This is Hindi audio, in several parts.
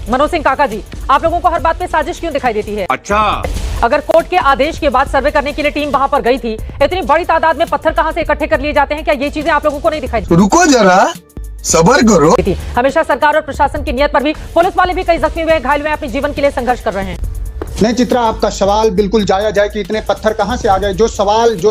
मनोज सिंह काका जी, आप लोगों को हर बात पे साजिश क्यों दिखाई देती है? अच्छा, अगर कोर्ट के आदेश के बाद सर्वे करने के लिए टीम वहां पर गई थी, इतनी बड़ी तादाद में पत्थर कहां से इकट्ठे कर लिए जाते हैं? क्या ये चीजें आप लोगों को नहीं दिखाई रुको जरा, सब्र करो। देती? हमेशा सरकार और प्रशासन की नियत पर भी पुलिस वाले भी कई जख्मी हुए, घायल हुए, अपने जीवन के लिए संघर्ष कर रहे हैं। नहीं चित्रा, आपका सवाल बिल्कुल जायज है कि इतने पत्थर कहां से आ गए। जो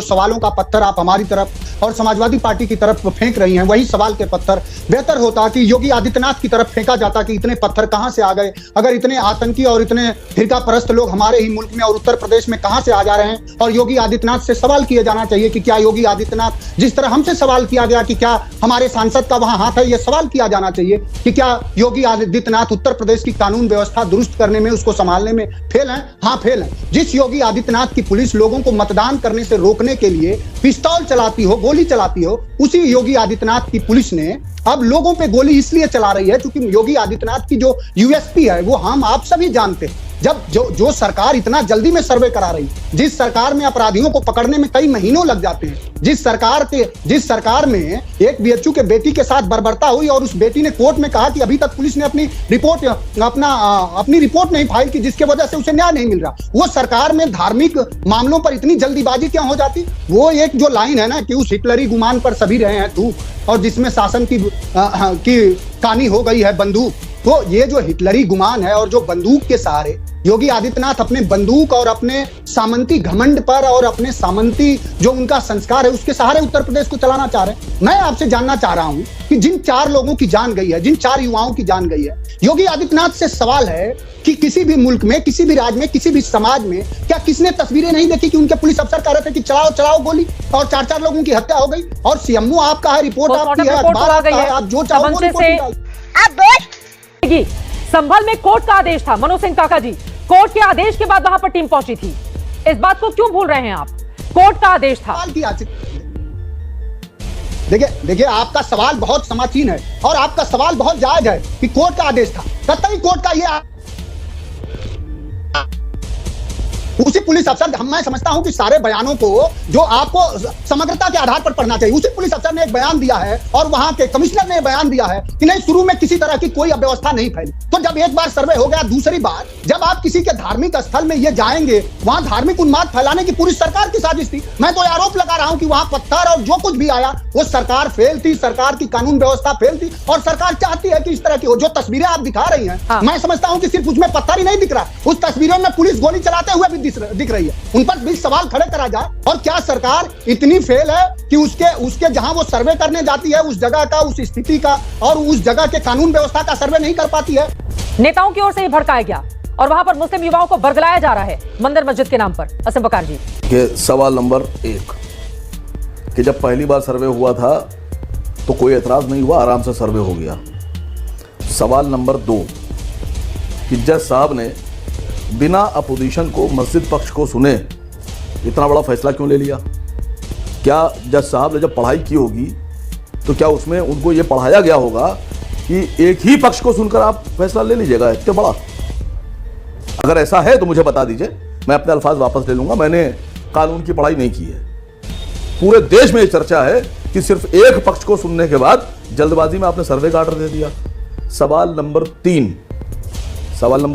सवालों का पत्थर आप हमारी तरफ और समाजवादी पार्टी की तरफ फेंक रही हैं, वही सवाल के पत्थर बेहतर होता कि योगी आदित्यनाथ की तरफ फेंका जाता कि इतने पत्थर कहां से आ गए। अगर इतने आतंकी और इतने फिरका परस्त लोग हमारे ही मुल्क में और उत्तर प्रदेश में कहां से आ जा रहे हैं, और योगी आदित्यनाथ से सवाल किया जाना चाहिए कि क्या योगी आदित्यनाथ, जिस तरह हमसे सवाल किया गया कि क्या हमारे सांसद का वहां हाथ है, यह सवाल किया जाना चाहिए कि क्या योगी आदित्यनाथ उत्तर प्रदेश की कानून व्यवस्था दुरुस्त करने में, उसको संभालने में फेल है? हाँ, फेल है। जिस योगी आदित्यनाथ की पुलिस लोगों को मतदान करने से रोकने के लिए पिस्तौल चलाती हो, गोली चलाती हो, उसी योगी आदित्यनाथ की पुलिस ने अब लोगों पे गोली इसलिए चला रही है क्योंकि योगी आदित्यनाथ की जो यूएसपी है वो हम आप सभी जानते हैं। जब जो सरकार इतना जल्दी में सर्वे करा रही, जिस सरकार में अपराधियों को पकड़ने में कई महीनों लग जाते हैं, जिस सरकार में एक बीएचयू के बेटी के साथ बर्बरता हुई और उस बेटी ने कोर्ट में कहा कि अभी तक पुलिस ने अपनी रिपोर्ट नहीं फाइल की, जिसके वजह से उसे न्याय नहीं मिल रहा, वो सरकार में धार्मिक मामलों पर इतनी जल्दीबाजी क्या हो जाती? वो एक जो लाइन है ना कि उस हिटलरी गुमान पर सभी रहे हैं थूक, और जिसमें शासन की कहानी हो गई है बंदूक। तो ये जो हिटलरी गुमान है और जो बंदूक के सहारे योगी आदित्यनाथ अपने बंदूक और अपने सामंती घमंड पर और अपने सामंती जो उनका संस्कार है उसके सहारे उत्तर प्रदेश को चलाना चाह रहे हैं। मैं आपसे जानना चाह रहा हूं कि जिन 4 लोगों की जान गई है, जिन 4 युवाओं की जान गई है, योगी आदित्यनाथ से सवाल है कि किसी भी मुल्क में, किसी भी राज्य में, किसी भी समाज में क्या किसने तस्वीरें नहीं देखी कि उनके पुलिस अफसर कह रहे थे कि चलाओ गोली, और 4 लोगों की हत्या हो गई? और सीएमओ आपका है, रिपोर्ट आपकी है, अखबार आपका है, आप जो चाहो वो रिपोर्ट निकालिए। संभल में कोर्ट का आदेश था, मनोज सिंह काका जी, कोर्ट के आदेश के बाद वहां पर टीम पहुंची थी। इस बात को क्यों भूल रहे हैं आप? कोर्ट का आदेश था। देखिए आपका सवाल बहुत समाचीन है और आपका सवाल बहुत जायज है कि कोर्ट का आदेश था। कतई कोर्ट का ये उसी पुलिस अफसर, मैं समझता हूं कि सारे बयानों को जो आपको समग्रता के आधार पर पढ़ना चाहिए, उसी पुलिस अफसर ने एक बयान दिया है और वहां के कमिश्नर ने बयान दिया है कि नहीं, शुरू में किसी तरह की कोई अव्यवस्था नहीं फैली। तो जब एक बार सर्वे हो गया, दूसरी बार जब आप किसी के धार्मिक स्थल में ये जाएंगे, वहां धार्मिक उन्माद फैलाने की पूरी सरकार की साजिश थी। मैं तो आरोप लगा रहा हूं कि वहां पत्थर और जो कुछ भी आया वो सरकार फेल थी, सरकार की कानून व्यवस्था फेल थी, और सरकार चाहती है कि इस तरह की हो। जो तस्वीरें आप दिखा रही हैं, मैं समझता हूं कि सिर्फ उसमें पत्थर ही नहीं दिख रहा, उस तस्वीरों में पुलिस गोली चलाते हुए भी दिख रही है। उन पर भी सवाल खड़े करा जाए। और क्या सरकार इतनी फेल है कि उसके जहां वो सर्वे करने जाती है, उस जगह का, उस स्थिति का और उस जगह के कानून व्यवस्था का सर्वे नहीं कर पाती है? नेताओं की ओर से ही भड़काया गया और वहां पर मुस्लिम युवाओं को बरगलाया जा रहा है मंदिर मस्जिद के नाम पर। असीम बकार जी, ये सवाल नंबर 1 कि जब पहली बार सर्वे हुआ था तो कोई एतराज नहीं हुआ, आराम से सर्वे हो गया। सवाल नंबर 2 कि जज साहब ने बिना अपोजिशन को, मस्जिद पक्ष को सुने इतना बड़ा फैसला क्यों ले लिया? क्या जज साहब ने जब पढ़ाई की होगी तो क्या उसमें उनको ये पढ़ाया गया होगा कि एक ही पक्ष को सुनकर आप फैसला ले लीजिएगा इतना बड़ा? अगर ऐसा है तो मुझे बता दीजिए, मैं अपने अल्फाज वापस ले लूंगा। मैंने कानून की पढ़ाई नहीं की है। पूरे देश में ये चर्चा है कि सिर्फ एक पक्ष को सुनने के बाद जल्दबाजी में आपने सर्वे का ऑर्डर दे दिया। सवाल नंबर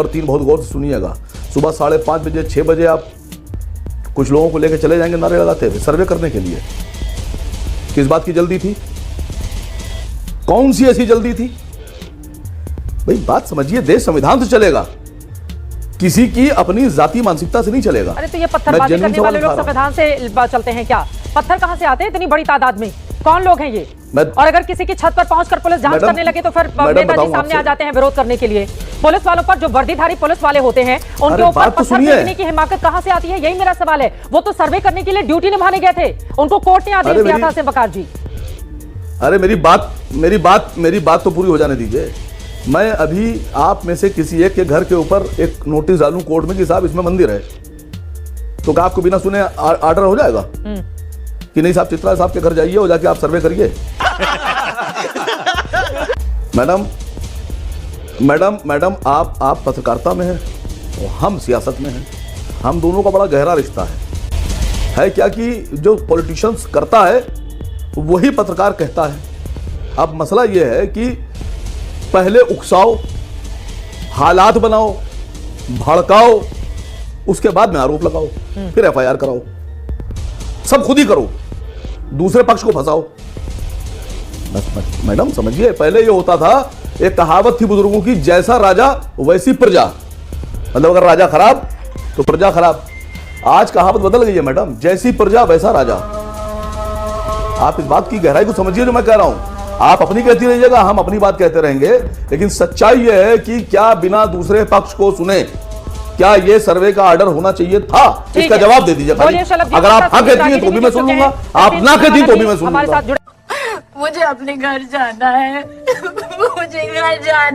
3 बहुत गौर से सुनिएगा। सुबह 5:30 बजे, 6 बजे आप कुछ लोगों को लेकर चले जाएंगे नारे लगाते हुए सर्वे करने के लिए। किस बात की जल्दी थी? कौन सी ऐसी जल्दी थी? भाई बात समझिए, देश संविधान से चलेगा, किसी की अपनी जाति मानसिकता से नहीं चलेगा। अरे तो ये पत्थरबाजी करने वाले लोग संविधान से चलते हैं क्या? पत्थर कहां से आते हैं इतनी बड़ी तादाद में? कौन लोग हैं ये? और अगर किसी की छत पर पहुंचकर पुलिस जांच करने लगे तो फिर नेताजी सामने आ जाते हैं विरोध करने के लिए। पुलिस वालों पर, जो वर्दीधारी पुलिस वाले होते हैं, उनके ऊपर पत्थर फेंकने की हिम्मत कहां से आती है? यही मेरा सवाल है। वो तो सर्वे करने के लिए ड्यूटी निभाने गए थे, उनको कोर्ट ने आदेश दिया था। असीम बकार जी, अरे मेरी बात तो पूरी हो जाने दीजिए। मैं अभी आप में से किसी एक के घर के ऊपर एक नोटिस डालूं कोर्ट में कि साहब इसमें मंदिर है, तो क्या आपको बिना सुने ऑर्डर हो जाएगा कि नहीं साहब चित्रा साहब के घर जाइए और जाके आप सर्वे करिए? मैडम आप पत्रकारिता में हैं और हम सियासत में हैं। हम दोनों का बड़ा गहरा रिश्ता है क्या कि जो पॉलिटिशियंस करता है वही पत्रकार कहता है। अब मसला यह है कि पहले उकसाओ, हालात बनाओ, भड़काओ, उसके बाद में आरोप लगाओ, फिर एफआईआर कराओ, सब खुद ही करो, दूसरे पक्ष को फंसाओ। मैडम समझिए, पहले ये होता था, एक कहावत थी बुजुर्गों की, जैसा राजा वैसी प्रजा, मतलब अगर राजा खराब तो प्रजा खराब। आज कहावत बदल गई है मैडम, जैसी प्रजा वैसा राजा। आप इस बात की गहराई को समझिए जो मैं कह रहा हूं। आप अपनी कहती रहिएगा, हम अपनी बात कहते रहेंगे, लेकिन सच्चाई यह है कि क्या बिना दूसरे पक्ष को सुने क्या ये सर्वे का ऑर्डर होना चाहिए था? इसका जवाब दे दीजिए। अगर आप हाँ कहती हैं तो भी मैं सुन लूंगा, आप ना कहती तो भी मैं सुन लूंगा। मुझे अपने घर जाना है। मुझे घर जाना